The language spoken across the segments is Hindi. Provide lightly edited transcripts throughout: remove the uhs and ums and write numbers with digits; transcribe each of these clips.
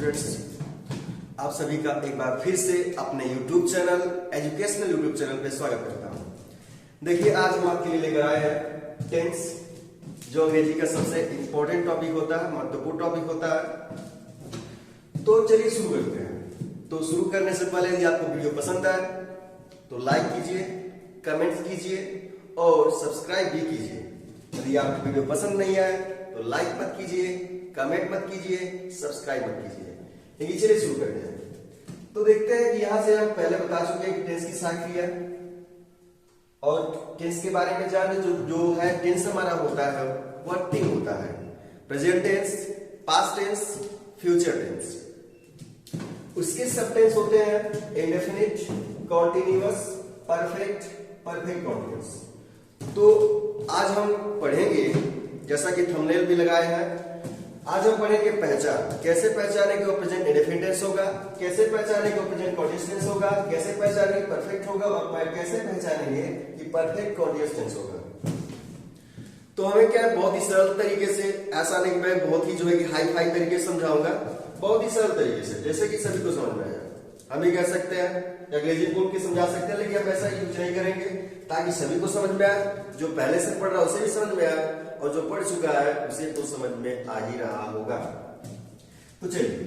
स्टूडेंट्स, आप सभी का एक बार फिर से अपने YouTube channel educational YouTube channel पे स्वागत करता हूं। देखिए, आज हम आपके लिए लेकर आए हैं टेंस, जो अंग्रेजी का सबसे इंपॉर्टेंट टॉपिक होता है, महत्वपूर्ण टॉपिक होता है। तो चलिए शुरू करते हैं। तो शुरू करने से पहले यदि आपको वीडियो पसंद आए तो लाइक कीजिए, कमेंट्स कीजिए और सब्सक्राइब भी कीजिए। यदि आपको वीडियो पसंद नहीं आए तो लाइक मत कीजिए, कमेंट मत कीजिए, सब्सक्राइब मत कीजिए। लेकिन चलिए शुरू करते हैं। तो देखते हैं कि यहां से हम पहले बता चुके हैं कि टेंस की सारी क्रिया और टेंस के बारे में जाने जो है टेंस हमारा होता है वह तीन होता है: present tense, past tense, future tense. उसके सब टेंस होते हैं indefinite, continuous, perfect, perfect continuous. तो आज हम पढ़ेंगे, जैसा कि थंबनेल भी लगाए हैं, आज हम पढ़ेंगे पहचान। कैसे पहचाने कि वो प्रेजेंट इंडेफिनिट टेंस होगा, कैसे पहचाने कि वो प्रेजेंट कॉन्टिन्यूअस टेंस होगा, कैसे पहचाने कि परफेक्ट होगा और कैसे पहचानेंगे कि परफेक्ट कॉन्टिन्यूअस टेंस होगा। तो हमें क्या है, बहुत ही सरल तरीके से, ऐसा नहीं मैं बहुत ही जो है कि हाई फाई तरीके से समझाऊंगा, बहुत ही सरल तरीके से, जैसे कि सभी को समझ में आए। हम ये कह सकते हैं अंग्रेजी बोल के समझा सकते हैं, लेकिन हम ऐसा यूज नहीं करेंगे ताकि सभी को समझ में आए। जो पहले से पढ़ रहा है उसे भी समझ में आए और जो पढ़ चुका है उसे तो समझ में आ ही रहा होगा। तो चलिए,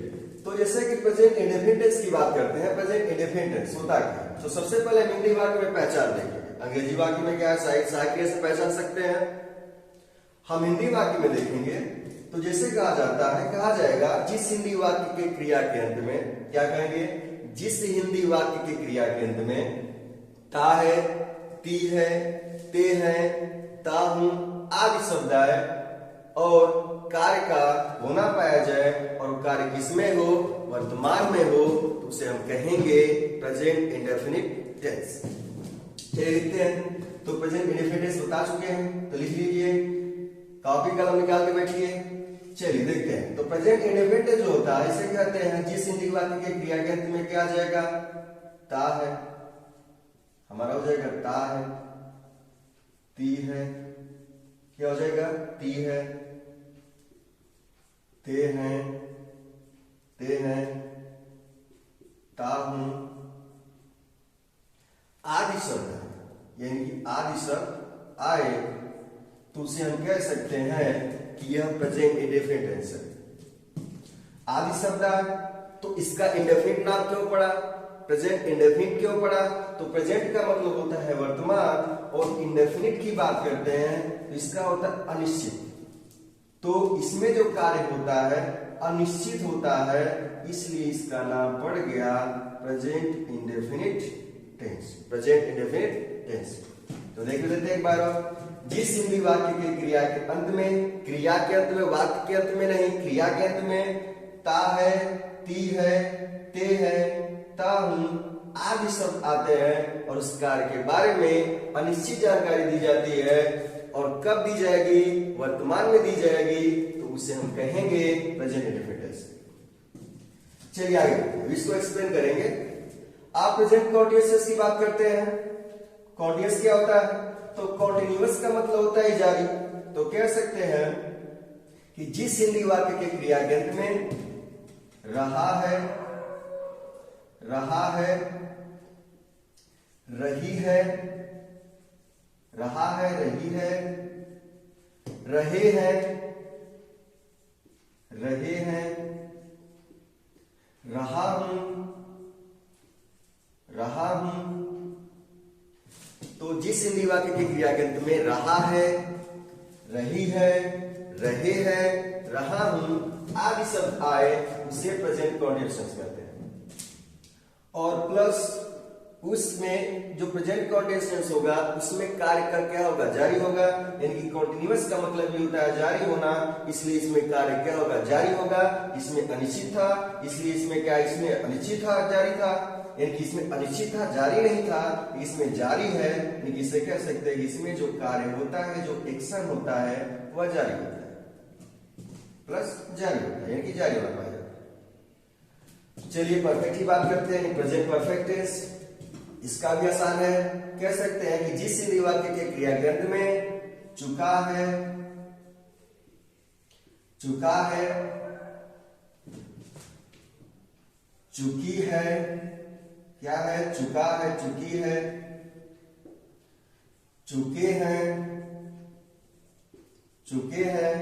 तो जैसे कि प्रेजेंट इंडेफिनिट टेंस की बात करते हैं, प्रेजेंट इंडेफिनिट टेंस होता क्या है? तो सबसे पहले हम हिंदी वाक्य में पहचान देंगे। अंग्रेजी वाक्य में क्या है, साहित्य से पहचान सकते हैं। हम हिंदी वाक्य में देखेंगे तो जैसे कहा जाता है, कहा जाएगा जिस हिंदी वाक्य के क्रिया के अंत में, क्या कहेंगे, जिस हिंदी वाक्य के क्रिया के अंत में ता है, ती है, ते है, ता हूं आदि शब्द आए और कार्य का होना पाया जाए और कार्य किसमें हो, वर्तमान में हो, तो उसे हम कहेंगे प्रेजेंट इंडेफिनिट टेंस। चलिए लिखते हैं। तो प्रेजेंट इंडेफिनिट टेंस बता चुके हैं, तो लिख लीजिए, कॉपी कलम निकाल के बैठिए। चलिए देखते हैं। तो प्रेजेंट इंडेफिनिट टेंस जो होता है, इसे कहते हैं जिस हिंदी वाक्य के क्रिया के अंत में क्या आ जाएगा, ता है, हमारा हो जाएगा ता है, ती है, क्या हो जाएगा, ती है, ते हैं, ते हैं, ता हूं आदि शब्द है, यानी कि आदि शब्द आए तो उसे हम कह सकते हैं कि यह प्रेजेंट इंडेफिनिट टेंस है। आदि शब्द आए तो इसका इंडेफिनिट नाम क्यों पड़ा, प्रेजेंट इंडेफिनिट क्यों पड़ा? तो प्रेजेंट का मतलब होता है वर्तमान और इंडेफिनिट की बात करते हैं तो इसका होता है अनिश्चित। तो इसमें जो कार्य होता है अनिश्चित होता है, इसलिए इसका नाम पड़ गया present indefinite tense, present indefinite tense. तो देख लेते हैं एक बार और। जिस हिंदी वाक्य के क्रिया के अंत में, क्रिया के अंत में, वाक्य के अंत में नहीं, क्रिया के अंत में ता है, ती है, ते है, ता हूं आदि शब्द आते हैं और उस कार्य के बारे में अनिश्चित जानकारी दी जाती है और कब दी जाएगी, वर्तमान में दी जाएगी, तो उसे हम कहेंगे प्रेजेंट इंडेफिनिट टेंस। चलिए आगे इसको एक्सप्लेन करेंगे। आप प्रेजेंट कॉन्टिन्यूअस की बात करते हैं। कॉन्टिन्यूअस क्या होता है? तो कॉन्टिन्यूअस का मतलब होता है जारी। तो कह सकते हैं कि जिस हिंदी वाक्य के क्रिया के अंत में रहा है, रहा है, रही है, रहा है, रही है, रहे हैं, रहे हैं, रहा हूं, रहा हूं। तो जिस हिंदी वाक्य की क्रिया के अंत में रहा है, रही है, रहे हैं, रहा हूं आदि शब्द आए उसे प्रेजेंट कॉन्टिन्यूअस कहते हैं। और प्लस उसमें जो प्रेजेंट कॉन्टिन्यूअस टेंस होगा उसमें कार्य का क्या होगा, जारी होगा। यानी कि कॉन्टिन्यूअस का मतलब भी होता है जारी होना, इसलिए इसमें कार्य क्या होगा, जारी होगा। इसमें अनिश्चित था, इसलिए इसमें क्या, इसमें अनिश्चित था, जारी था, यानी कि इसमें अनिश्चित था, जारी नहीं था, इसमें जारी है। यानी कि इसे कह सकते हैं कि इसमें जो कार्य होता है, जो एक्शन होता है वह जारी होता है, प्लस जारी होता है, यानी कि जारी होना पाएगा। चलिए परफेक्ट की बात करते हैं, प्रेजेंट परफेक्ट टेंस। इसका भी आसान है, कह सकते हैं कि जिस हिंदी वाक्य के क्रिया के अंत में चुका है, चुका है, चुकी है, क्या है, चुका है, चुकी है, चुके हैं, चुके हैं,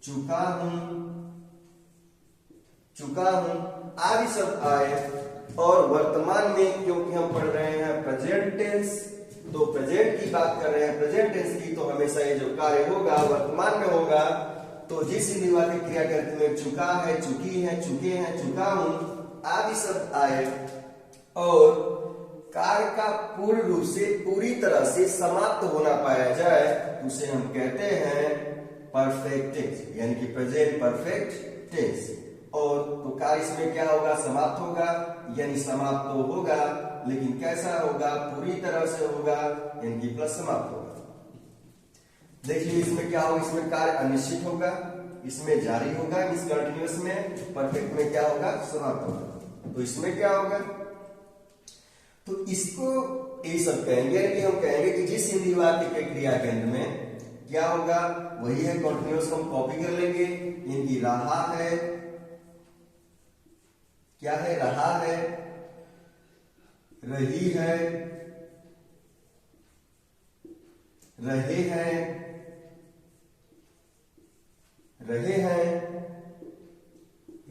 चुका हूं, चुका हूं, आदि शब्द आए। और वर्तमान में क्योंकि हम पढ़ रहे हैं प्रेजेंट टेंस, तो प्रेजेंट की बात कर रहे हैं, प्रेजेंट टेंस की, तो हमेशा ये जो कार्य होगा वर्तमान में होगा। तो जिस निर्वाचित क्रिया के अंत में चुका है, चुकी है, चुके हैं, चुका हूं आदि शब्द आए और कार्य का पूर्ण रूप से, पूरी तरह से समाप्त होना पाया जाए, उसे हम कहते हैं परफेक्ट टेंस, यानी कि प्रेजेंट परफेक्ट टेंस। और तो कार्य इसमें क्या होगा, समाप्त होगा, यानी समाप्त तो होगा, लेकिन कैसा होगा, पूरी तरह से होगा, यानी कि प्लस समाप्त होगा। देखिए इसमें क्या होगा, इसमें कार्य अनिश्चित होगा, इसमें जारी होगा, इस कंटिन्यूअस में, परफेक्ट में क्या होगा, समाप्त होगा। तो इसमें क्या होगा, तो इसको ये सब कहेंगे कि हम कहेंगे कि जिस हिंदी वाक्य के क्रिया के अंत में क्या होगा वही है कंटिन्यूअस को हम कॉपी कर लेंगे। इनकी रहा है, क्या है, रहा है, रही है, रहे हैं, रहे हैं,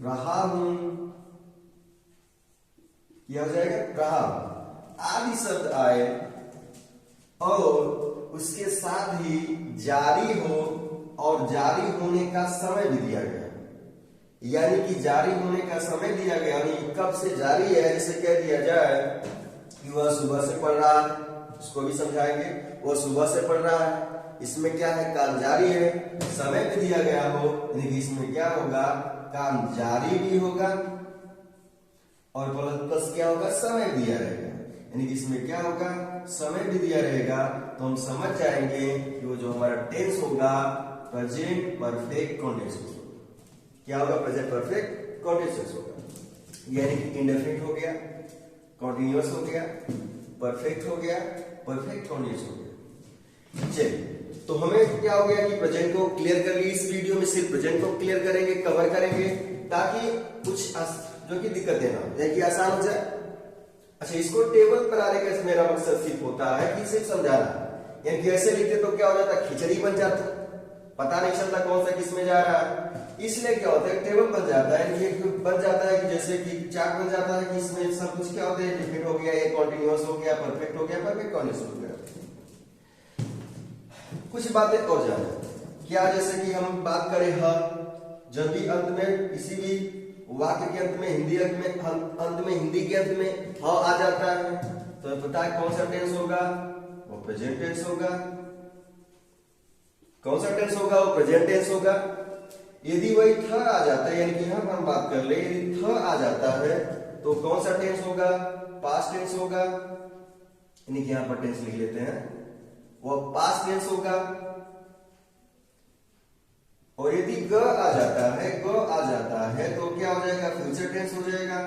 रहा हूं, क्या हो जाएगा, रहा हूं आदि शब्द आए और उसके साथ ही जारी हो और जारी होने का समय भी दिया गया, यानी कि जारी होने का समय दिया गया, यानी कब से जारी है, जैसे कह दिया जाए कि वह सुबह से पढ़ रहा है, उसको भी समझाएंगे, वह सुबह से पढ़ रहा है, इसमें क्या है, काम जारी है, समय भी दिया गया हो, यानी कि इसमें क्या होगा, काम जारी भी होगा और प्लस क्या होगा, समय दिया रहेगा, यानी कि इसमें क्या होगा, समय भी दिया रहेगा। तो हम समझ जाएंगे कि वो जो हमारा टेंस होगा प्रेजेंट परफेक्ट कंटीन्यूअस होगा। क्या होगा, प्रेजेंट परफेक्ट कंटीन्यूअस होगा, यानी कि इंडेफिनिट हो गया, कंटीन्यूअस हो गया, परफेक्ट हो गया, परफेक्ट कंटीन्यूअस हो गया। चलिए, तो हमें क्या हो गया कि प्रेजेंट को क्लियर कर ली। इस वीडियो में सिर्फ प्रेजेंट को क्लियर करेंगे, कवर करेंगे, ताकि कुछ जो कि दिक्कतें ना हो, यानी कि आसान हो जाए। अच्छा, इसको टेबल बनाने का मेरा मकसद सिर्फ होता है कि सिर्फ समझाना, यानी कि ऐसे लिखते तो क्या हो जाता, खिचड़ी बन जाता, पता नहीं चलता कौन सा किस में जा रहा है। इसलिए क्या होता है, टेबल बन जाता है, ये बन जाता है कि जैसे कि चार्ट बन जाता है कि इसमें सब कुछ क्या होता है, डिफिट हो गया, ये कंटीन्यूअस हो गया, परफेक्ट हो गया, परफेक्ट कंटीन्यूअस हो गया। कुछ बातें और जाने, क्या जैसे कि हम बात करें जब भी अंत में किसी भी वाक्य के अंत में, हिंदी अंत में हिंदी के अंत में आ जाता है, तो पता है कौन सा टेंस होगा, वो प्रेजेंट टेंस होगा। कौन सा टेंस होगा, वो प्रेजेंट टेंस होगा। यदि वही थ आ जाता है, यानी कि यहां हम बात कर ले, यदि थ आ जाता है तो कौन सा टेंस होगा, पास्ट टेंस होगा, यानी कि यहां पर टेंस लिख लेते हैं, वो पास्ट टेंस होगा। और यदि ग आ जाता है, ग आ जाता है तो क्या हो जाएगा, फ्यूचर टेंस हो जाएगा,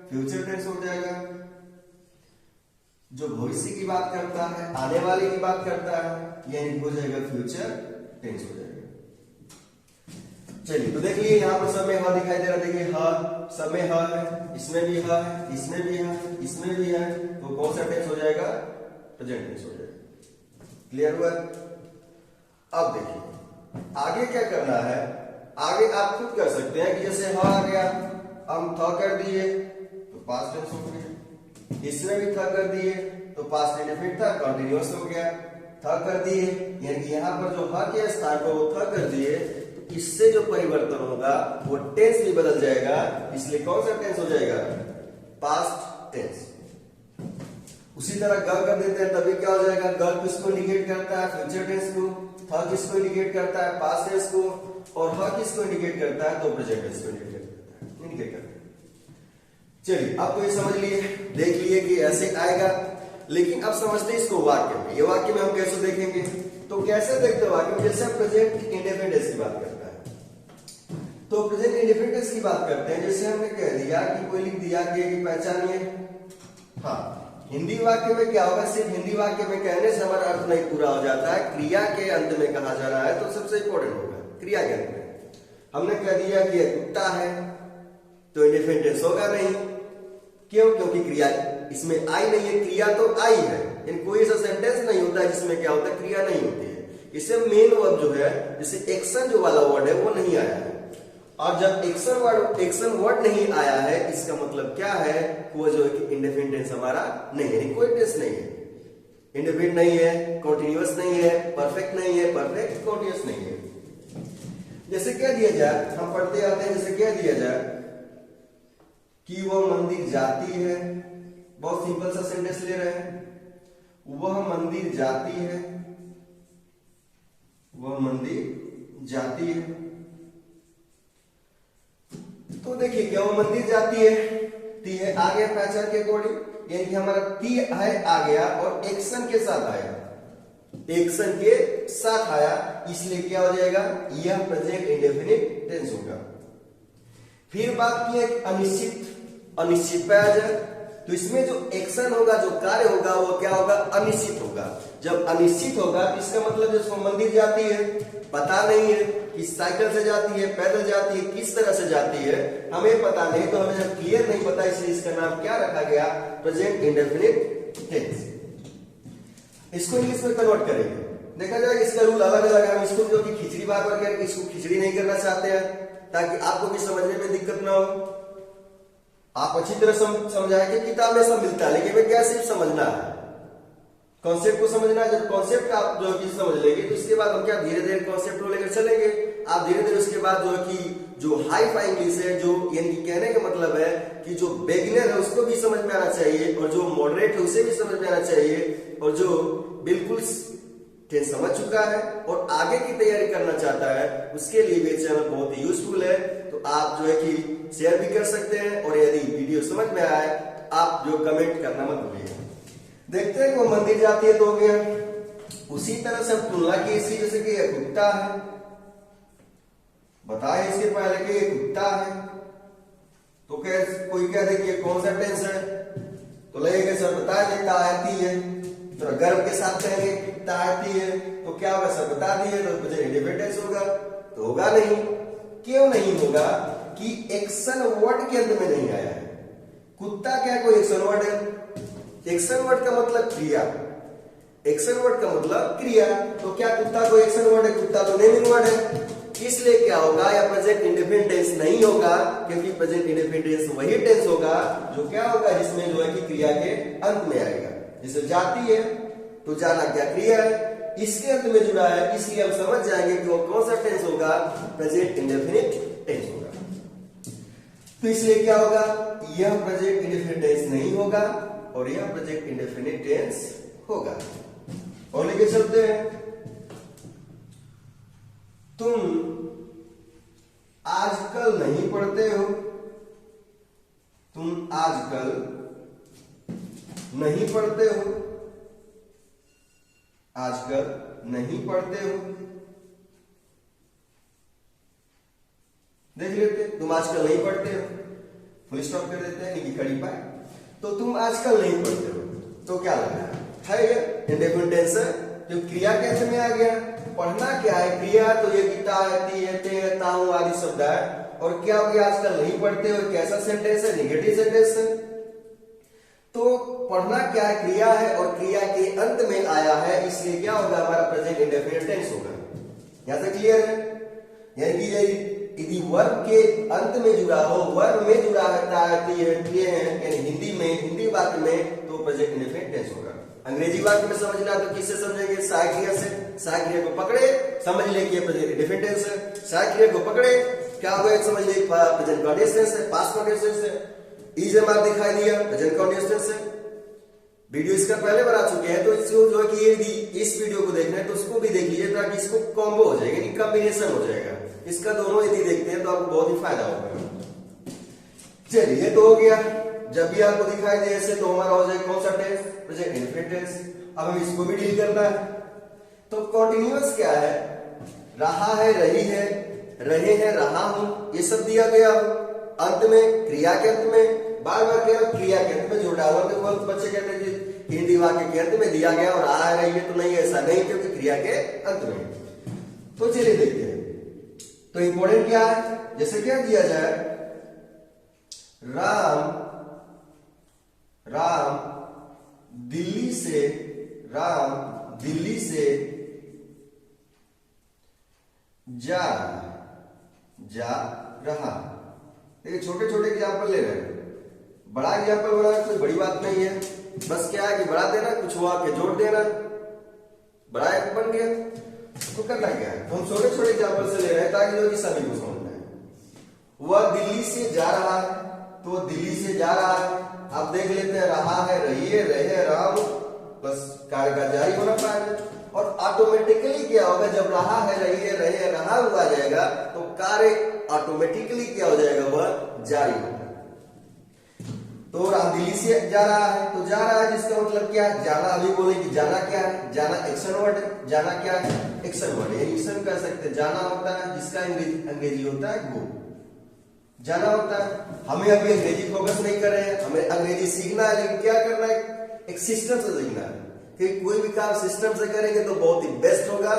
फ्यूचर टेंस हो जाएगा। जो भविष्य की बात करता है, आने वाले की बात करता है, यानी हो जाएगा फ्यूचर टेंस हो जाएगा। चलिए, तो देखिए यहाँ पर सब में ह दिखाई दे रहा है, देखिए ह सब में ह है, इसमें भी ह है, इसमें भी है, इसमें भी है, तो कौन सा टेंस हो जाएगा, प्रेजेंट टेंस हो जाएगा। क्लियर हुआ। अब देखिए आगे क्या करना है, आगे आप खुद कर सकते हैं कि जैसे ह आ गया, हम थ कर दिए तो पास्ट टेंस हो गया, इसमें भी थ कर दिए तो पास्ट इंडेफिनिट था, कंटीन्यूअस हो गया। थ कर दिए, यानी कि यहाँ पर जो ह के स्थान पर वो थ कर दिए, तो इससे जो परिवर्तन होगा वो टेंस भी बदल जाएगा, इसलिए कौन सा टेंस हो जाएगा, पास्ट टेंस। उसी तरह ग कर देते हैं, तभी क्या हो जाएगा, ग किसको इंडिकेट करता है, फ्यूचर टेंस को, थ किसको इंडिकेट करता है, पास्ट टेंस को, और ह किसको इंडिकेट करता है, तो प्रेजेंट टेंस को इंडिकेट करता है। चलिए, अब तो ये समझ लिए, देख लिए कि ऐसे आएगा, लेकिन अब समझते हैं इसको वाक्य में। ये वाक्य में हम कैसे देखेंगे, तो कैसे देखते हैं वाक्य में, जैसे हम प्रेजेंट इंडेफिनिट की बात करता है, तो प्रेजेंट इंडेफिनिट की बात करते हैं, जैसे हमने कह दिया कि कोई लिख दिया कि पहचानिए। हाँ, हिंदी वाक्य में क्या होगा, सिर्फ हिंदी वाक्य में कहने से हमारा अर्थ नहीं पूरा हो जाता है, क्रिया के अंत में कहा जा रहा है, तो सबसे इंपॉर्टेंट होगा क्रिया के अंत में। हमने कह दिया कि कुत्ता है, तो इंडेफिनिट टेंस होगा नहीं। क्यों? क्योंकि क्रिया इसमें आई नहीं है, क्रिया तो आई है, यानी कोई ऐसा सेंटेंस नहीं होता है जिसमें क्या होता है, क्रिया नहीं होती है। इससे मेन वर्ब जो है, जैसे एक्शन जो वाला वर्ड है वो नहीं आया है, और जब एक्शन वर्ड नहीं आया है, इसका मतलब क्या है, वो जो है कि इंडेफिनिट टेंस हमारा नहीं है, यानी कोई टेंस नहीं है, इंडेफिनिट नहीं है, कॉन्टिन्यूअस नहीं है, परफेक्ट नहीं है, परफेक्ट कॉन्टिन्यूअस नहीं है। जैसे क्या दिया जाए, हम पढ़ते आते हैं, जैसे क्या दिया जाए कि वह मंदिर जाती है, बहुत सिंपल सा सेंटेंस ले रहे हैं, वह मंदिर जाती है, वह मंदिर जाती है। तो देखिए क्या वो मंदिर जाती है, ती है आ गया पहचान के अकॉर्डिंग, यानी कि हमारा ती है आ गया और एक्शन के साथ आया, एक्शन के साथ आया, इसलिए क्या हो जाएगा, यह प्रेजेंट इंडेफिनिट टेंस होगा। फिर बात की है अनिश्चित, अनिश्चित पे आ जाए, तो इसमें जो एक्शन होगा, जो कार्य होगा, वो क्या होगा, अनिश्चित होगा। जब अनिश्चित होगा तो इसका मतलब जिसको मंदिर जाती है, पता नहीं है कि साइकिल से जाती है, पैदल जाती है, किस तरह से जाती है, हमें पता नहीं, तो हमें जब क्लियर नहीं पता, इसलिए इसका नाम क्या रखा गया, प्रेजेंट इंडेफिनिट टेंस। इसको इंग्लिश में कन्वर्ट करेंगे, देखा जाएगा इसका रूल अलग अलग है। हम इसको जो कि खिचड़ी बार बार करके इसको खिचड़ी नहीं करना चाहते हैं, ताकि आपको भी समझने में दिक्कत ना हो, आप अच्छी तरह समझाएं कि किताब में सब मिलता है, लेकिन हमें क्या सिर्फ समझना है, कॉन्सेप्ट को समझना है। जब कॉन्सेप्ट आप जो है कि समझ लेंगे, तो इसके बाद हम क्या धीरे धीरे कॉन्सेप्ट को लेकर चलेंगे। आप धीरे धीरे उसके बाद जो है कि जो हाई फाई इंग्लिश है, जो यानी कहने का मतलब है कि जो बिगिनर है उसको भी समझ में आना चाहिए, और जो मॉडरेट है उसे भी समझ में आना चाहिए, और जो बिल्कुल समझ चुका है और आगे की तैयारी करना चाहता है, उसके लिए भी चैनल बहुत ही यूजफुल है। तो आप जो है कि शेयर भी कर सकते हैं, और यदि वीडियो समझ में आए आप जो कमेंट करना मत भूलिए। देखते हैं कि वो मंदिर जाती है तो हो गया। उसी तरह से तुलना की इसी, जैसे कि ये कुत्ता है, बताए इसके पहले कि ये कुत्ता है, तो क्या कोई कह दे कि ये कौन सा टेंस है, तो लगेगा सर बता देता आती है, तो गर्व के साथ कहेंगे कुत्ता आती है, तो क्या होगा, सर बता दिए, तो मुझे इंडेफिनिट टेंस होगा, तो होगा नहीं। क्यों नहीं होगा, कि एक्शन वर्ड के अंत में नहीं आया है। कुत्ता क्या कोई एक्शन वर्ड है, एक्शन वर्ड का मतलब क्रिया, एक्शन वर्ड का मतलब क्रिया, तो क्या कुत्ता कोई एक्शन वर्ड है, कुत्ता तो नेमिंग वर्ड है, इसलिए क्या होगा, या प्रेजेंट इंडेफिनिट टेंस नहीं होगा, क्योंकि प्रेजेंट इंडेफिनिट टेंस वही टेंस होगा जो क्या होगा, जिसमें जो है कि क्रिया के अंत में आएगा। जैसे जाती है तो जाना क्या क्रिया है, इसके अंत में जुड़ा है, इसलिए हम समझ जाएंगे कि वो कौन सा टेंस होगा, प्रेजेंट इंडेफिनिट टेंस होगा। तो इसलिए क्या होगा, यह प्रेजेंट इंडेफिनिट टेंस नहीं होगा और यह प्रेजेंट इंडेफिनिट टेंस होगा। और लेके चलते हैं, तुम आजकल नहीं पढ़ते हो, तुम आजकल नहीं पढ़ते हो, आजकल नहीं पढ़ते हो। देख लेते, तुम आजकल नहीं पढ़ते हो, फुल स्टॉप कर देते हैं, नीचे खड़ी पाए, तो तुम आजकल नहीं पढ़ते हो, तो क्या लगा है, ये इंडेफिनिट टेंस है, जो क्रिया के अंत में आ गया। पढ़ना क्या है, क्रिया, तो ये गीता है, ती है, ते है, ताऊ आदि शब्द है, और क्या हो गया, आजकल नहीं पढ़ते हो, कैसा सेंटेंस है, नेगेटिव सेंटेंस है। तो पढ़ना क्या है, क्रिया है, और क्रिया के अंत में आया है, इसलिए क्या होगा, हमारा प्रेजेंट इंडेफिनिट टेंस होगा। यहां तक क्लियर है, यानी कि यदि वर्ब के अंत में जुड़ा हो, वर्ब में जुड़ा है, यानी हिंदी में, हिंदी वाक्य में, तो प्रेजेंट इंडेफिनिट टेंस होगा। अंग्रेजी वाक्य में समझना तो किससे समझेंगे, सहायक क्रिया से। सहायक क्रिया को पकड़े, समझ ले कि प्रेजेंट इंडेफिनिट टेंस है। सहायक क्रिया को पकड़े, क्या होगा, समझ ले प्रेजेंट कंटीन्यूअस टेंस है, पास्ट कंटीन्यूअस टेंस है। इज मार्क दिखाई दिया, प्रेजेंट कंटीन्यूअस टेंस है। वीडियो इसका पहले बना चुके हैं, तो इसको जो है कि यदि इस वीडियो को देखना है तो उसको भी देख लीजिए, ताकि इसको कॉम्बो हो जाएगा, यानी कॉम्बिनेशन हो जाएगा। इसका दोनों यदि देखते हैं तो आपको बहुत ही फायदा होगा। चलिए, तो हो गया, जब भी आपको दिखाई दे ऐसे, तो हमारा हो जाएगा कौन सा टेंस, प्रेजेंट इंडेफिनिट टेंस। अब हम इसको भी डील करना है। तो कॉन्टिन्यूअस क्या है, रहा है, रही है, रहे हैं, रहा हूं, ये सब दिया गया अंत में, क्रिया के अंत में, बार बार कह रहा क्रिया के अंत में जोड़ा हुआ। तो बहुत बच्चे कहते हैं हिंदी वाक्य के अंत में दिया गया और आ रही है, तो नहीं, ऐसा नहीं, क्योंकि क्रिया के अंत में। तो चलिए देखते हैं, तो इंपॉर्टेंट क्या है, जैसे क्या दिया जाए, राम राम दिल्ली से जा रहा। देखिए छोटे छोटे एग्जाम्पल ले रहे हैं, बड़ा एग्जाम्पल बनाना कोई बड़ी बात नहीं है, बस क्या है कि बड़ा देना, कुछ हुआ के जोड़ देना, बड़ा एक बन गया। तो करना क्या है, हम छोटे छोटे एग्जाम्पल से ले रहे हैं ताकि जो कि सभी को समझ में आए। वह दिल्ली से जा रहा है, तो दिल्ली से जा रहा है। अब देख लेते हैं, रहा है, रही है, रहे, रहा हूं, बस कार्य का जारी होना पाएगा। और ऑटोमेटिकली क्या होगा, जब रहा है, रही है, रहे, रहा हुआ जाएगा तो कार्य ऑटोमेटिकली क्या हो जाएगा, वह जारी होगा। तो राम दिल्ली से जा रहा है, तो जा रहा है जिसका मतलब क्या है, जाना। अभी बोले कि जाना क्या है, जाना एक्शन वर्ड है, जाना क्या है, एक्शन वर्ड है, एक्शन कर सकते हैं। जाना होता है जिसका अंग्रेजी होता है गो, जाना होता है। हमें अभी अंग्रेजी फोकस नहीं कर रहे हैं, हमें अंग्रेजी सीखना है, लेकिन क्या करना है, एक सिस्टम से सीखना है कि कोई भी काम सिस्टम से करेंगे तो बहुत ही बेस्ट होगा,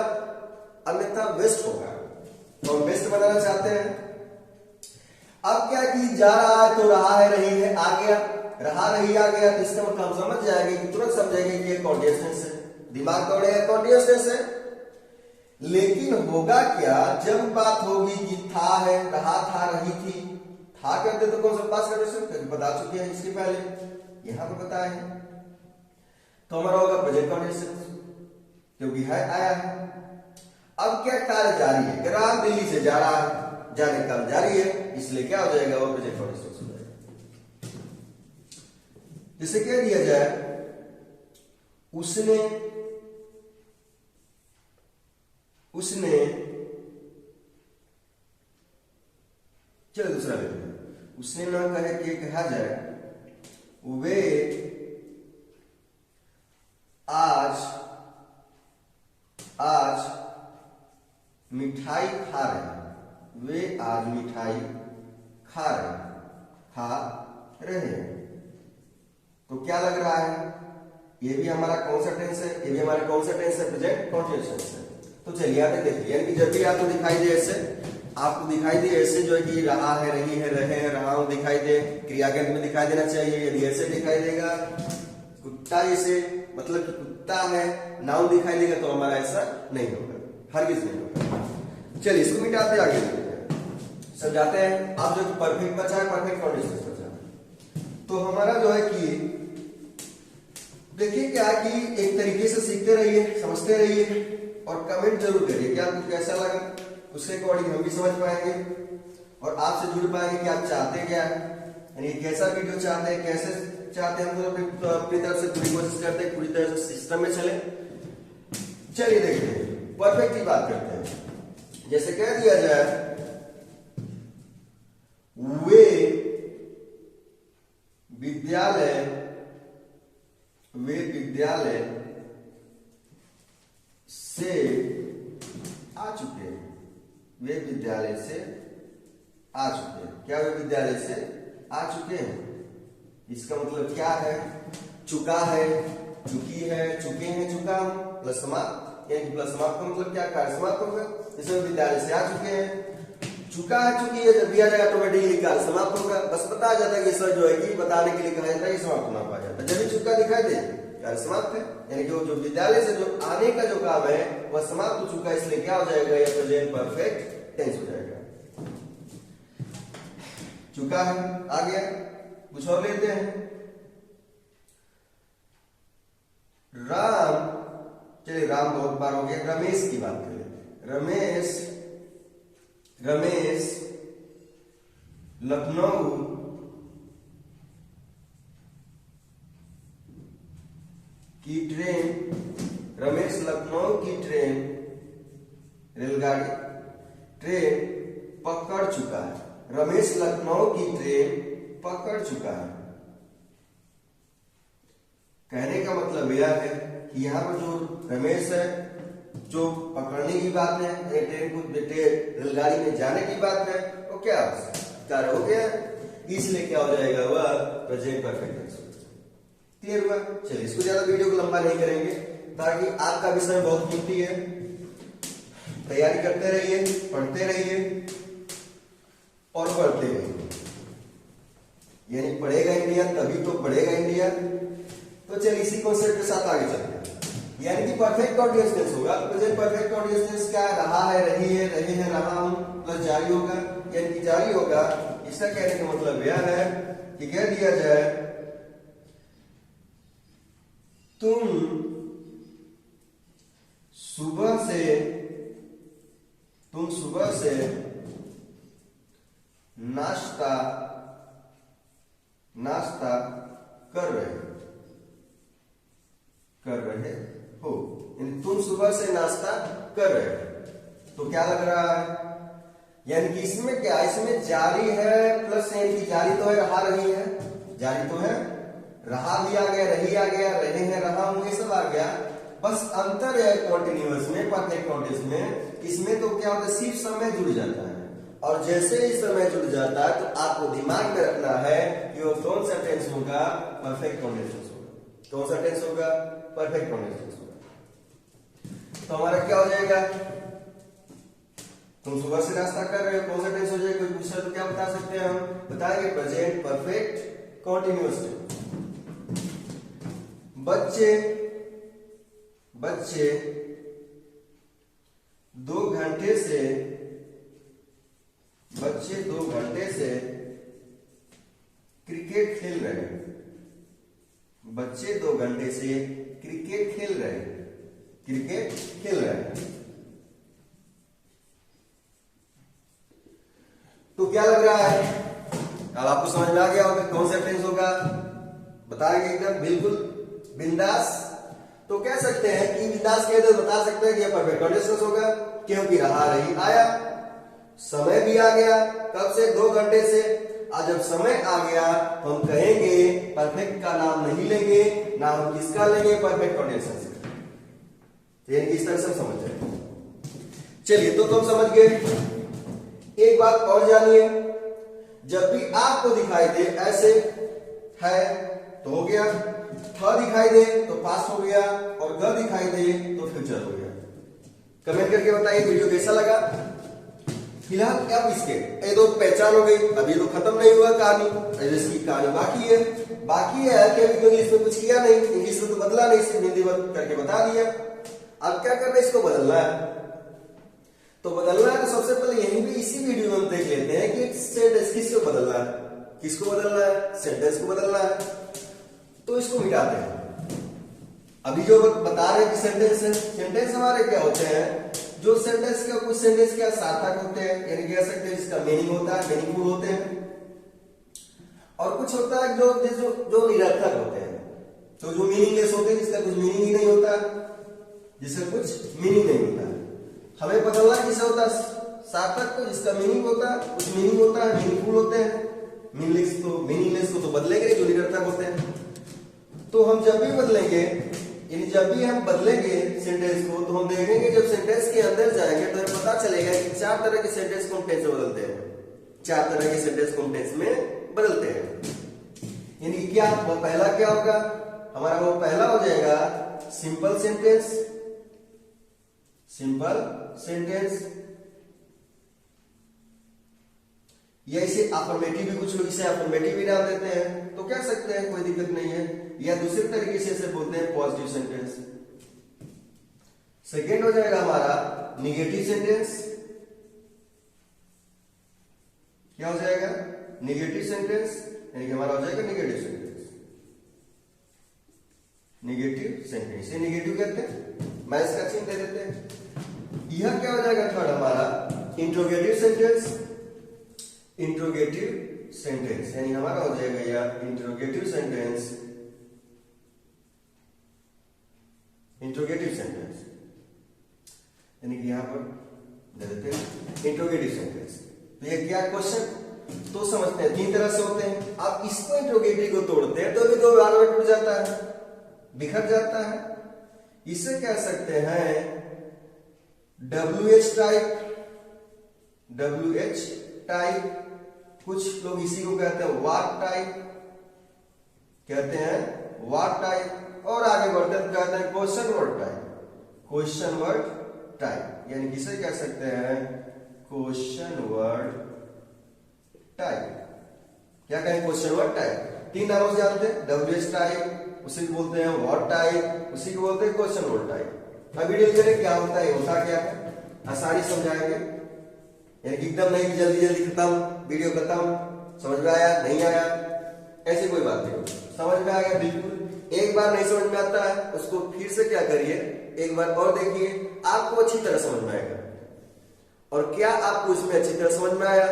अन्यथा वेस्ट होगा। तो हम बेस्ट बनाना चाहते हैं। अब क्या कि जा रहा है, तो रहा है, रही है, आ गया, रहा रही आ गया, तो इसका मतलब हम समझ जाएंगे कि तुरंत समझेंगे कि ये कॉन्टिन्यूअस है, दिमाग दौड़ेगा कॉन्टिन्यूअस है। लेकिन होगा क्या, जब बात होगी कि था है, रहा था, रही थी, था कहते तो कौन सा पास कंडीशन बता चुके हैं इसके पहले, यहां पर बताए हैं, तो हमारा होगा प्रेजेंट कंडीशन, क्योंकि है, आया है। अब क्या कार्य जारी है, राम दिल्ली से जा रहा है, जाने का काम जारी है, इसलिए क्या हो जाएगा, वो प्रेजेंट कंडीशन हो जाएगा। जिसे क्या दिया जाए, उसने चलो दूसरा लेते हैं। उसने ना कहे कि कहा जाए, वे आज मिठाई खा रहे हैं, वे आज मिठाई खा रहे हैं। तो क्या लग रहा है, ये भी हमारा कौन सा टेंस है, ये भी हमारा कौन सा टेंस है, प्रेजेंट कंटीन्यूअस टेंस है। तो चलिए यहाँ पे देखिए, यानी कि जब भी आपको दिखाई दे ऐसे, आपको दिखाई दे ऐसे जो है कि रहा है, रही है, रहे हैं, रहा हूं दिखाई दे, क्रिया के अंत में दिखाई देना चाहिए। यदि ऐसे दिखाई देगा, कुत्ता जैसे, मतलब कि कुत्ता है, नाउन दिखाई देगा, तो हमारा ऐसा नहीं होगा, हरगिज नहीं होगा। चलिए इसको मिटाते आगे समझाते हैं। आप जो परफेक्ट बचा है, परफेक्ट कंडीशन बचा, तो हमारा जो है कि देखिए क्या कि एक तरीके से सीखते रहिए, समझते रहिए, और कमेंट जरूर करिए कि आपको कैसा लगा, उसके अकॉर्डिंग हम भी समझ पाएंगे और आपसे जुड़ पाएंगे कि आप चाहते क्या है, यानी कैसा वीडियो चाहते हैं, कैसे चाहते हैं। हम तो अपनी तरफ से पूरी कोशिश करते हैं, पूरी तरह से सिस्टम में चले। चलिए देखते हैं, परफेक्ट की बात करते हैं। जैसे कह दिया जाए, वे विद्यालय से आ चुके हैं, वे विद्यालय से आ चुके हैं। क्या वे विद्यालय से आ चुके हैं, इसका मतलब क्या है, चुका है, चुकी है, चुके हैं, चुका प्लस समाप्त, यानी प्लस समाप्त का मतलब क्या, कार्य समाप्त होगा। जैसे विद्यालय से आ चुके हैं, चुका है, चुकी है, जब दिया जाएगा ऑटोमेटिकली कार्य समाप्त होगा। बस बताया जाता है कि सर जो है कि बताने के लिए कहा जाता है कि समाप्त होना पाया जाता है। जब भी चुका दिखाई दे, कार्य समाप्त है, यानी कि जो विद्यालय से जो आने का जो काम है वह समाप्त हो चुका है, इसलिए क्या हो जाएगा, यह प्रेजेंट परफेक्ट टेंस हो जाएगा। चुका है, आ गया, कुछ और लेते हैं। राम, चलिए राम बहुत बार हो गया, रमेश की बात कर लेते हैं। रमेश लखनऊ की ट्रेन रेलगाड़ी ट्रेन पकड़ चुका है। रमेश लखनऊ की ट्रेन पकड़ चुका है। कहने का मतलब यह है कि यहाँ पर जो रमेश है, जो पकड़ने की बात है, ट्रेन को रेलगाड़ी में जाने की बात है, वो क्या कार्य हो गया, इसलिए क्या हो जाएगा, वह प्रेजेंट परफेक्ट टेंस। क्लियर हुआ। चलिए इसको ज्यादा वीडियो को लंबा नहीं करेंगे, ताकि आपका विषय बहुत कीमती है। तैयारी करते रहिए, पढ़ते रहिए और बढ़ते रहिए। नहीं तभी तो बढ़ेगा इंडिया। तो चलिए इसी कॉन्सेप्ट के साथ आगे चलते हैं। यानी कि परफेक्ट कंटीन्यूअस टेंस होगा, प्रेजेंट परफेक्ट कंटीन्यूअस टेंस क्या है, रहा है, रही है, रहे हैं, रहा हूं, प्लस जारी होगा, यानी कि जारी होगा। इसका कहने का मतलब यह है कि कह दिया जाए तुम सुबह से नाश्ता कर रहे हो, तुम सुबह से नाश्ता कर रहे हो। तो क्या लग रहा है, यानी कि इसमें क्या, इसमें जारी है प्लस, यानी कि जारी तो है, रहा रही है, जारी तो है, रहा भी आ गया, रही आ गया, रहे हैं, रहा हूं, ये सब आ गया। बस अंतर है कॉन्टिन्यूअस में, परफेक्ट कंटीन्यूअस में, इसमें तो क्या होता है, सिर्फ समय जुड़ जाता है। और जैसे ही समय जुड़ जाता है तो आपको दिमाग में रखना है कि वो कौन सा टेंस होगा, परफेक्ट कंटीन्यूअस होगा। कौन सा टेंस होगा, परफेक्ट कंटीन्यूअस होगा। तो हमारा क्या हो जाएगा, तुम सुबह से नाश्ता कर रहे हो, कौन सा टेंस हो जाएगा, कोई पूछा तो क्या बता सकते हैं हम, बताएंगे प्रेजेंट परफेक्ट कंटीन्यूअस टेंस। बच्चे 2 घंटे से क्रिकेट खेल रहे हैं। बच्चे 2 घंटे से क्रिकेट खेल रहे हैं। तो क्या लग रहा है, अब आपको समझ में आ गया होगा कौन सा टेंस होगा, बताएंगे एकदम बिल्कुल बिंदास। तो कह सकते हैं कि बिंदास कह दे, बता सकते हैं कि यह परफेक्ट कंटीन्यूअस होगा, क्योंकि रहा, रही, आया, समय भी आ गया, कब से, 2 घंटे से। आज जब समय आ गया तो हम कहेंगे, परफेक्ट का नाम नहीं लेंगे, नाम किसका लेंगे, परफेक्ट कंटीन्यूअस का। तो यानी इस तरह से समझ जाए। चलिए तो तुम समझ गए। एक बात और जानिए, जब भी आपको दिखाई दे ऐसे है तो हो गया, थ दिखाई दे तो पास्ट हो गया, और ग दिखाई दे तो फ्यूचर हो गया। कमेंट करके बताइए वीडियो कैसा लगा। फिलहाल अब इसके ये दो पहचान हो गई, अभी तो खत्म नहीं हुआ कहानी, इसकी कहानी बाकी है कि अभी तो इंग्लिश में कुछ किया नहीं, इंग्लिश में तो बदला नहीं, सिर्फ हिंदी करके बता दिया। अब क्या करना है, इसको बदलना है। तो बदलना है तो सबसे पहले यहीं भी इसी वीडियो में हम देख लेते हैं कि सेंटेंस किसको बदलना है, किसको बदलना है, सेंटेंस को बदलना है। तो इसको मिटाते हैं। अभी जो बता रहे हैं कि सेंटेंस हमारे क्या होते हैं, जो सेंटेंस के कुछ सेंटेंस क्या सार्थक होते हैं, यानी कह सकते हैं जिसका मीनिंग होता है, मीनिंगफुल होते हैं, और कुछ होता है जो निरर्थक होते हैं, तो जो मीनिंगलेस होते हैं, जिसका कुछ मीनिंग ही नहीं होता, जिसका कुछ मीनिंग नहीं होता। हमें बदलना किसे होता है, सार्थक को, जिसका मीनिंग होता है, कुछ मीनिंग होता है, मीनिंगफुल होते हैं। मीनिंगलेस को तो बदलेंगे, जो निरर्थक होते हैं। तो हम जब भी बदलेंगे, यानी जब भी हम बदलेंगे सेंटेंस को, तो हम देखेंगे जब सेंटेंस के अंदर जाएंगे तो हमें पता चलेगा कि 4 तरह के सेंटेंस को हम टेंस में बदलते हैं। 4 तरह के सेंटेंस को हम टेंस में बदलते हैं। यानी क्या, वो पहला क्या होगा हमारा, वो पहला हो जाएगा सिंपल सेंटेंस, या इसे अफर्मेटिव भी, कुछ लोग इसे अफर्मेटिव भी डाल देते हैं, तो कह सकते हैं, कोई दिक्कत नहीं है। या दूसरे तरीके से इसे बोलते हैं पॉजिटिव सेंटेंस। सेकेंड हो जाएगा हमारा निगेटिव सेंटेंस। क्या हो जाएगा, निगेटिव सेंटेंस, यानी कि हमारा हो जाएगा निगेटिव सेंटेंस। ये निगेटिव कहते हैं, मैं इसका चिन्ह दे देते हैं। यह क्या हो जाएगा थर्ड हमारा इंट्रोगेटिव सेंटेंस, यानी हमारा हो जाएगा यह इंट्रोगेटिव सेंटेंस। यानी कि यहां पर दे देते हैं इंट्रोगेटिव सेंटेंस। तो ये क्या क्वेश्चन, तो समझते हैं 3 तरह से होते हैं। आप इसको इंट्रोगेटिव को तोड़ते हैं तो भी 2 बार में टूट जाता है, बिखर जाता है। इसे कह सकते हैं WH टाइप, कुछ लोग इसी को कहते हैं व्हाट टाइप, और आगे बढ़ते हैं तो कहते हैं क्वेश्चन वर्ड टाइप, यानी किसे कह सकते हैं क्वेश्चन वर्ड टाइप। क्या कहें, क्वेश्चन वर्ड टाइप। तीन नामों से जानते हैं, WH टाइप, उसी को बोलते हैं व्हाट टाइप, उसी को बोलते हैं क्वेश्चन वर्ड टाइप। अब वीडियो करें क्या होता है, होता क्या है, आसानी समझाएंगे, यानी कि एकदम नहीं कि जल्दी जल्दी खत्म, वीडियो खत्म, समझ में आया नहीं आया, ऐसी कोई बात नहीं, समझ में आ गया बिल्कुल। एक बार नहीं समझ में आता है उसको फिर से क्या करिए, एक बार और देखिए, आपको अच्छी तरह समझ में आएगा। और क्या आपको इसमें अच्छी तरह समझ में आया,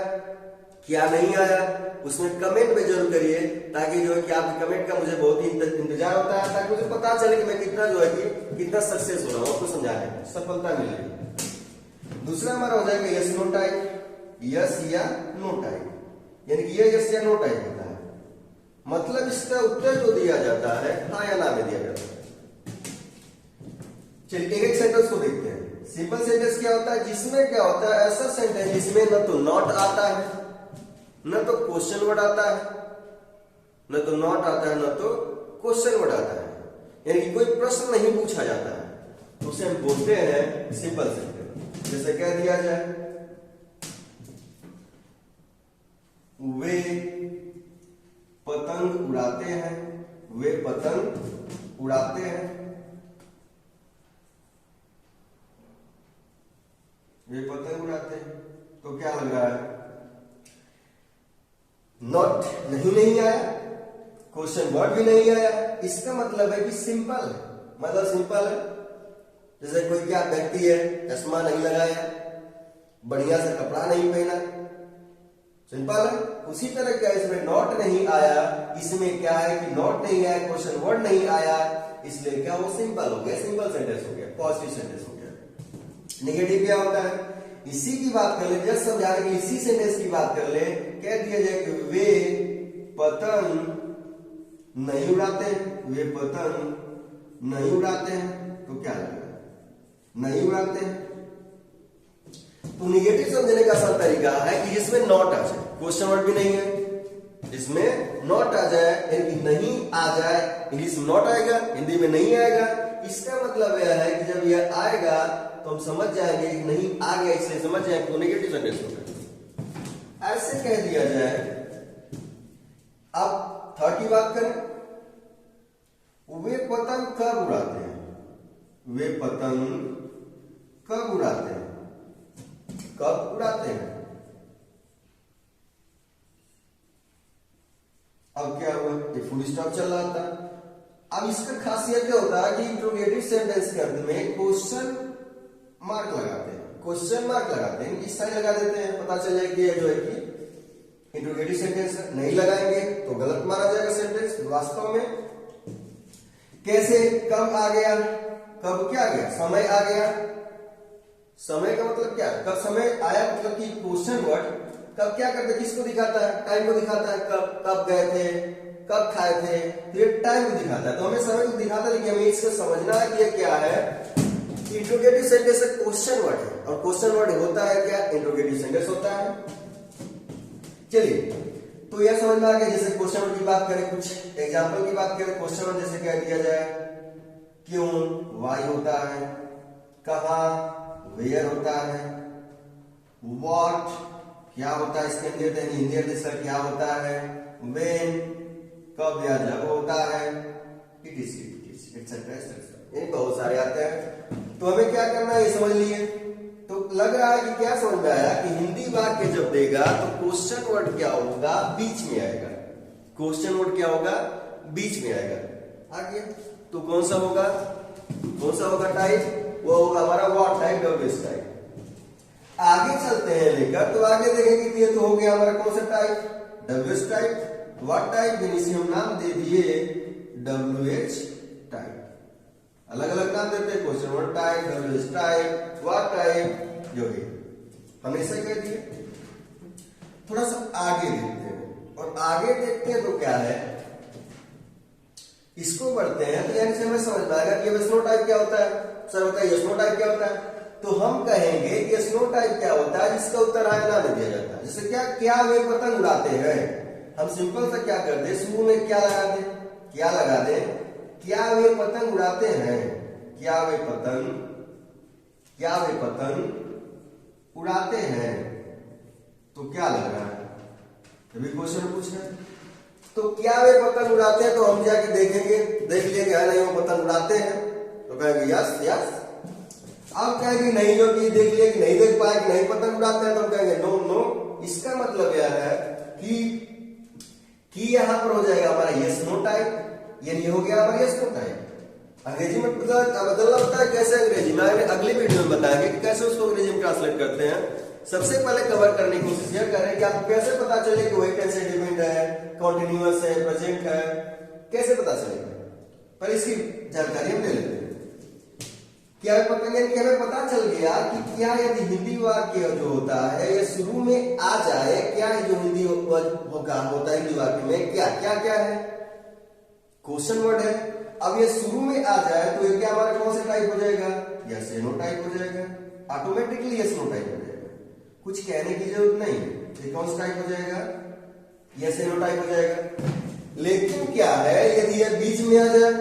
क्या नहीं आया, उसमें कमेंट में जरूर करिए, ताकि जो है कि आपके कमेंट का मुझे बहुत ही इंतजार होता है, ताकि मुझे पता चले कि मैं कितना जो है कि कितना सक्सेस हो रहा हूँ आपको समझाने में, सफलता मिलेगी। दूसरा हमारा हो जाएगा यस नो टाइप, यस या नो टाइप, यानी कि ये यस या नो टाइप होता है, मतलब इसका उत्तर जो दिया जाता है हाँ या ना में दिया जाता है। चलिए एक एक सेंटेंस को देखते हैं। सिंपल सेंटेंस क्या होता है, जिसमें क्या होता है, ऐसा सेंटेंस जिसमें न तो नॉट आता है, न तो क्वेश्चन वर्ड आता है, न तो नॉट आता है, न तो क्वेश्चन वर्ड आता है, यानी कि कोई प्रश्न नहीं पूछा जाता है, तो उसे हम बोलते हैं सिंपल सेंटेंस। जैसे कह दिया जाए वे पतंग उड़ाते हैं, वे पतंग उड़ाते हैं, वे पतंग उड़ाते हैं, तो क्या लग रहा है, नॉट नहीं आया, क्वेश्चन वर्ड भी नहीं आया, इसका मतलब है कि सिंपल है, मतलब सिंपल है। जैसे कोई क्या व्यक्ति है, चश्मा नहीं लगाया, बढ़िया से कपड़ा नहीं पहना, सिंपल है। उसी तरह क्या इसमें नॉट नहीं आया, इसमें क्या है कि नॉट नहीं आया, क्वेश्चन वर्ड नहीं आया, इसलिए क्या वो सिंपल हो गया, सिंपल सेंटेंस हो गया, पॉजिटिव सेंटेंस हो गया। नेगेटिव क्या होता है, इसी की बात कर ले, जस्ट समझाने के लिए इसी सेंटेंस की बात कर ले, कह दिया जाए कि वे पतंग नहीं उड़ाते, वे पतंग नहीं उड़ाते हैं, तो क्या लगेगा, नहीं उड़ाते हैं। तो निगेटिव समझने का आसान तरीका है कि जिसमें नॉट आ जाए, क्वेश्चन वर्ड भी नहीं है, जिसमें नॉट आ जाए, यानी कि नहीं आ जाए, इंग्लिश में नॉट आएगा, हिंदी में नहीं आएगा, इसका मतलब यह है कि जब यह आएगा तो हम समझ जाएंगे कि नहीं आ गया, इसलिए समझ जाएंगे तो नेगेटिव सेंटेंस होगा। ऐसे कह दिया जाए, अब थर्ड की बात करें, वे पतंग कब उड़ाते हैं, वे पतंग कब उड़ाते हैं, कब उड़ाते हैं। अब क्या हुआ, ये फुल स्टॉप चल रहा था। अब इसका खासियत क्या होता है कि इंट्रोगेटिव सेंटेंस के अंत में क्वेश्चन मार्क लगाते हैं, क्वेश्चन मार्क लगाते हैं, इस साइड लगा देते हैं, पता चले कि ये जो है कि इंट्रोगेटिव सेंटेंस है, नहीं लगाएंगे तो गलत माना जाएगा सेंटेंस। वास्तव में कैसे, कब आ गया, कब क्या आ गया, समय आ गया, समय का मतलब क्या, कब समय आया, मतलब कि क्वेश्चन वर्ड कब क्या करते, किसको दिखाता है, टाइम को दिखाता है, कब कब गए थे, कब खाए थे, तो ये टाइम को दिखाता है, तो हमें समय को दिखाता है, लेकिन हमें इसको समझना है कि ये क्या है, इंट्रोगेटिव सेंटेंस क्वेश्चन वर्ड है, और क्वेश्चन वर्ड होता है क्या, इंट्रोगेटिव सेंटेंस होता है। चलिए, तो यह समझ में आ गया। जैसे क्वेश्चन वर्ड की बात करें, कुछ एग्जांपल की बात करें, क्वेश्चन वर्ड जैसे कह दिया जाए, क्यों, वाई होता है, कहां, वेयर होता है, व्हाट क्या होता है, इसके अंदर हिंदी सर क्या होता है, व्हेन कब या जब होता है, इट इज एटसेट्रा, यानी बहुत सारे आते हैं। तो हमें क्या करना है, ये समझ लिए। तो लग रहा है कि क्या समझ में आया कि हिंदी वाक्य जब देगा तो क्वेश्चन वर्ड क्या होगा, बीच में आएगा, क्वेश्चन वर्ड क्या होगा, बीच में आएगा। आगे तो कौन सा होगा, कौन सा होगा टाइप, वो होगा हमारा व्हाट टाइप, डब्ल्यूएच टाइप। आगे चलते हैं लेकर, तो आगे देखेंगे कि ये तो हो गया हमारा कौन सा type, WH type. What type, इसे हम नाम दे दिए डब्ल्यूएच टाइप। अलग अलग नाम देते हैं, question word type, WH type, what type, जो भी हमेशा कह दिए। थोड़ा सा आगे देखते हैं, और आगे देखते हैं तो क्या है, इसको बढ़ते हैं, तो यानी से हमें समझ में आएगा कि यस नो टाइप क्या होता है। सर बताइए यस नो टाइप क्या होता है, तो हम कहेंगे कि यस नो टाइप क्या होता है, जिसका उत्तर हाँ ना दिया जाता है। जैसे क्या, क्या वे पतंग उड़ाते हैं, हम सिंपल सा क्या कर दे, शुरू में क्या लगा दे, क्या लगा दे, क्या वे पतंग उड़ाते हैं, क्या वे पतंग, क्या वे पतंग उड़ाते हैं, तो क्या लग रहा है, अभी क्वेश्चन पूछ रहे हैं, तो क्या वे पतंग उड़ाते हैं? तो हम जाके देखेंगे, देख लेंगे है नहीं वो पतंग उड़ाते हैं, तो कहेंगे यस यस। अब कहेंगे नहीं, जो कि देख लिए कि नहीं देख पाए कि नहीं पतंग उड़ाते हैं, तो हम कहेंगे नो नो। इसका मतलब यह है कि यहां पर हो जाएगा हमारा यस नो टाइप, यानी हो गया हमारा यस नो टाइप। अंग्रेजी में बदलना होता है कैसे, अंग्रेजी में अगली वीडियो में बताएंगे कि कैसे उसको अंग्रेजी में ट्रांसलेट करते हैं। सबसे पहले कवर करने की कोशिश यह करें कि आपको कैसे पता चले कि वही टेंस डिपेंड है, कॉन्टिन्यूअस है, प्रेजेंट है, कैसे पता चलेगा। पर इसकी जानकारी हम ले लेते हैं। क्या पता, यानी कि हमें पता चल गया कि क्या यदि हिंदी वाक्य जो होता है ये शुरू में आ जाए, क्या है जो हिंदी होता है हिंदी वाक्य में क्या क्या क्या है, क्वेश्चन वर्ड है। अब ये शुरू में आ जाए तो ये क्या हमारा कौन सा टाइप हो जाएगा? यस नो टाइप हो जाएगा, ऑटोमेटिकली यस नो टाइप हो जाएगा, कुछ कहने की जरूरत नहीं है। ये कौन सा टाइप हो जाएगा? यस नो टाइप हो जाएगा। लेकिन क्या है यदि ये बीच में आ जाए,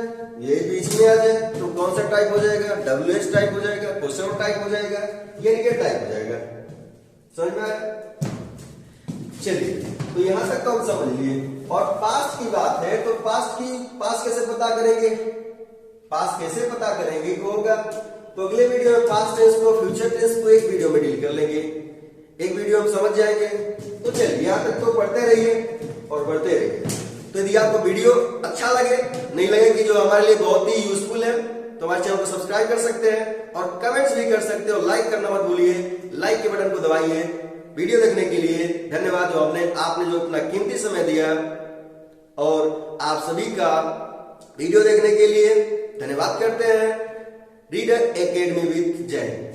ये बीच में आ जाए तो कौन सा टाइप हो जाएगा? WH टाइप हो जाएगा, क्वेश्चन टाइप हो जाएगा, ये निगेटिव टाइप हो जाएगा। समझ में आया? चलिए, तो यहां तक तो हम समझ लिए। और पास्ट की बात है तो पास्ट कैसे पता करेंगे? पास्ट कैसे पता करेंगे को होगा तो अगले वीडियो में पास्ट टेंस को, फ्यूचर टेंस को एक वीडियो में डील कर लेंगे, एक वीडियो हम समझ जाएंगे। तो चलिए यहां तक तो पढ़ते रहिए और बढ़ते रहिए। तो यदि आपको वीडियो अच्छा लगे, नहीं लगे कि जो हमारे लिए बहुत ही यूजफुल है, तो हमारे चैनल को सब्सक्राइब कर सकते हैं और कमेंट्स भी कर सकते हो। लाइक करना मत भूलिए, लाइक के बटन को दबाइए। वीडियो देखने के लिए धन्यवाद, जो आपने जो अपना कीमती समय दिया, और आप सभी का वीडियो देखने के लिए धन्यवाद करते हैं। रीडर एकेडमी विद जय हिंद।